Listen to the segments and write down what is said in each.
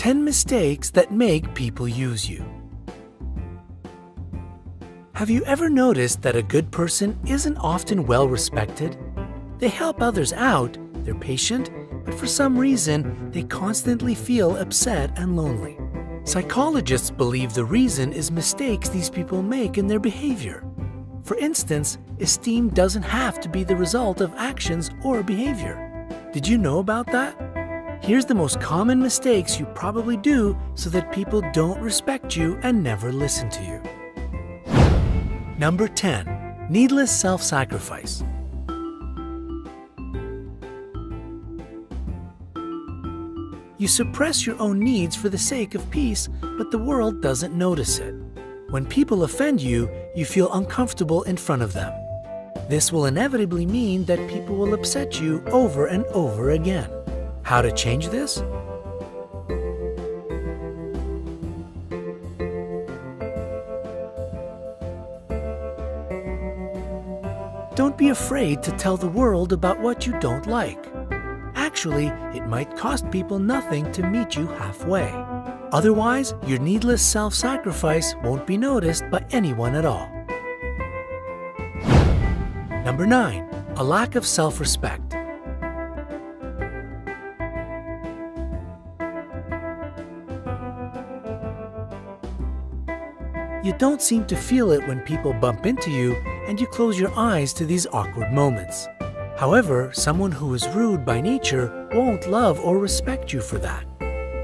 10 mistakes that make people use you. Have you ever noticed that a good person isn't often well respected? They help others out, they're patient, but for some reason, they constantly feel upset and lonely. Psychologists believe the reason is mistakes these people make in their behavior. For instance, esteem doesn't have to be the result of actions or behavior. Did you know about that? Here's the most common mistakes you probably do so that people don't respect you and never listen to you. Number 10. Needless self-sacrifice. You suppress your own needs for the sake of peace, but the world doesn't notice it. When people offend you, you feel uncomfortable in front of them. This will inevitably mean that people will upset you over and over again. How to change this? Don't be afraid to tell the world about what you don't like. Actually, it might cost people nothing to meet you halfway. Otherwise, your needless self-sacrifice won't be noticed by anyone at all. Number 9. A lack of self-respect. You don't seem to feel it when people bump into you, and you close your eyes to these awkward moments. However, someone who is rude by nature won't love or respect you for that.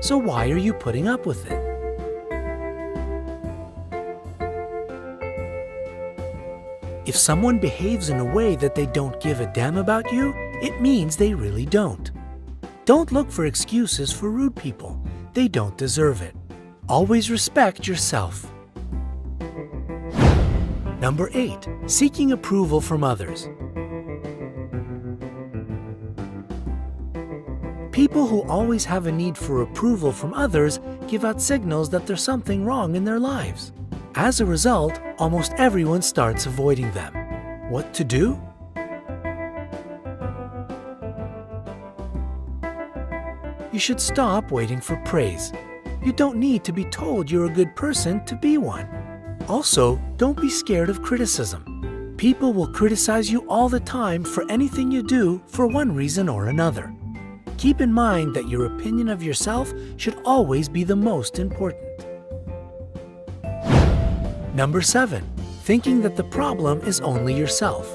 So why are you putting up with it? If someone behaves in a way that they don't give a damn about you, it means they really don't. Don't look for excuses for rude people. They don't deserve it. Always respect yourself. Number 8. Seeking approval from others. People who always have a need for approval from others give out signals that there's something wrong in their lives. As a result, almost everyone starts avoiding them. What to do? You should stop waiting for praise. You don't need to be told you're a good person to be one. Also, don't be scared of criticism. People will criticize you all the time for anything you do for one reason or another. Keep in mind that your opinion of yourself should always be the most important. Number 7. Thinking that the problem is only yourself.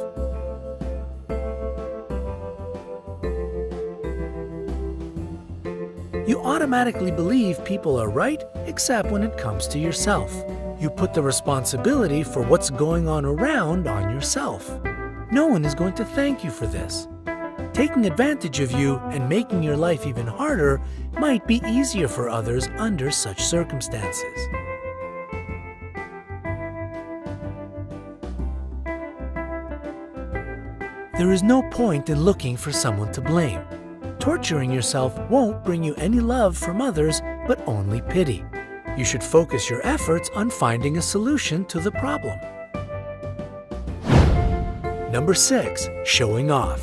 You automatically believe people are right except when it comes to yourself. You put the responsibility for what's going on around on yourself. No one is going to thank you for this. Taking advantage of you and making your life even harder might be easier for others under such circumstances. There is no point in looking for someone to blame. Torturing yourself won't bring you any love from others, but only pity. You should focus your efforts on finding a solution to the problem. Number 6. Showing off.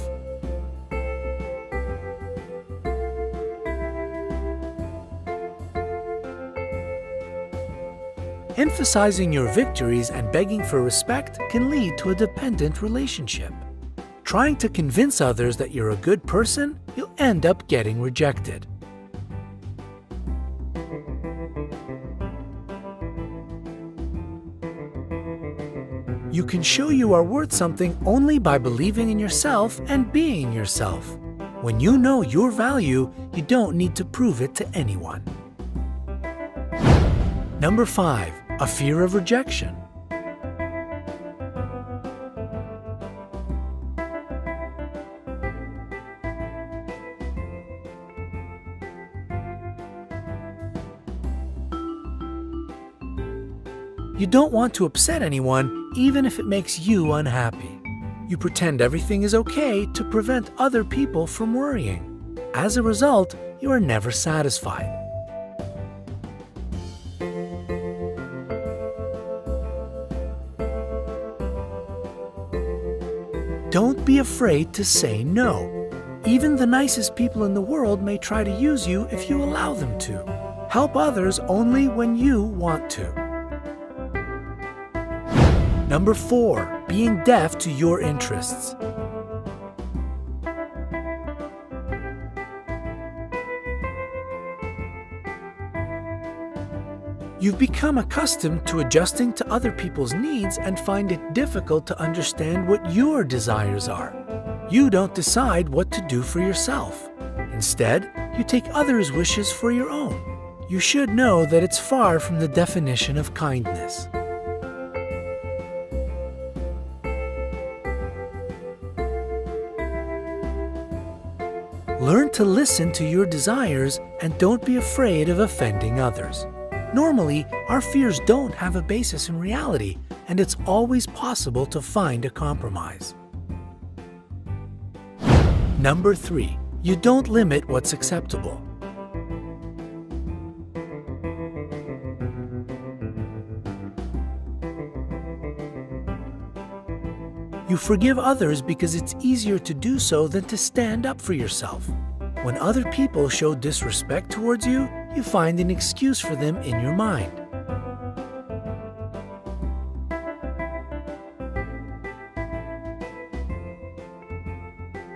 Emphasizing your victories and begging for respect can lead to a dependent relationship. Trying to convince others that you're a good person, you'll end up getting rejected. You can show you are worth something only by believing in yourself and being yourself. When you know your value, you don't need to prove it to anyone. Number 5. A fear of rejection. You don't want to upset anyone, even if it makes you unhappy. You pretend everything is okay to prevent other people from worrying. As a result, you are never satisfied. Don't be afraid to say no. Even the nicest people in the world may try to use you if you allow them to. Help others only when you want to. Number 4, being deaf to your interests. You've become accustomed to adjusting to other people's needs and find it difficult to understand what your desires are. You don't decide what to do for yourself. Instead, you take others' wishes for your own. You should know that it's far from the definition of kindness. Learn to listen to your desires and don't be afraid of offending others. Normally, our fears don't have a basis in reality, and it's always possible to find a compromise. Number 3, you don't limit what's acceptable. You forgive others because it's easier to do so than to stand up for yourself. When other people show disrespect towards you, you find an excuse for them in your mind.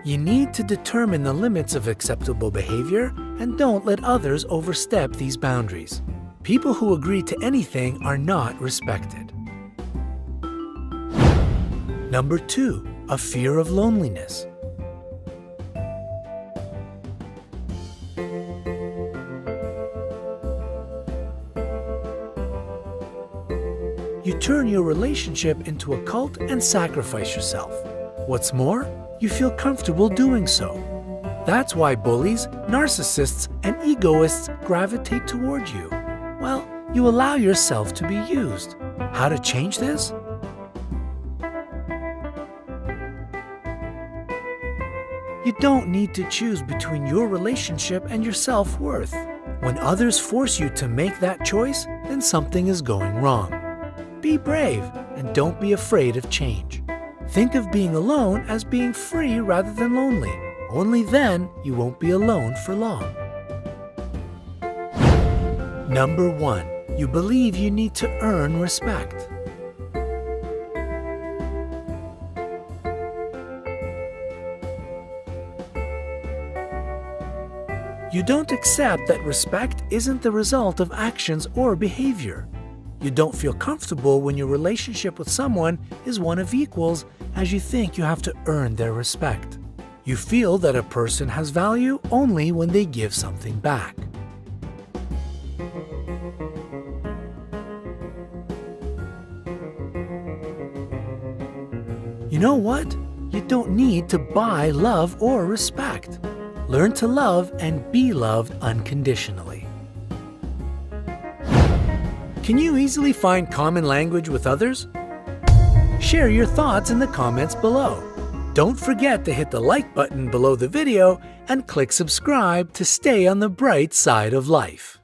You need to determine the limits of acceptable behavior and don't let others overstep these boundaries. People who agree to anything are not respected. Number 2, a fear of loneliness. You turn your relationship into a cult and sacrifice yourself. What's more, you feel comfortable doing so. That's why bullies, narcissists, and egoists gravitate toward you. Well, you allow yourself to be used. How to change this? You don't need to choose between your relationship and your self-worth. When others force you to make that choice, then something is going wrong. Be brave and don't be afraid of change. Think of being alone as being free rather than lonely. Only then you won't be alone for long. Number 1, you believe you need to earn respect. You don't accept that respect isn't the result of actions or behavior. You don't feel comfortable when your relationship with someone is one of equals, as you think you have to earn their respect. You feel that a person has value only when they give something back. You know what? You don't need to buy love or respect. Learn to love and be loved unconditionally. Can you easily find common language with others? Share your thoughts in the comments below. Don't forget to hit the like button below the video and click subscribe to stay on the bright side of life.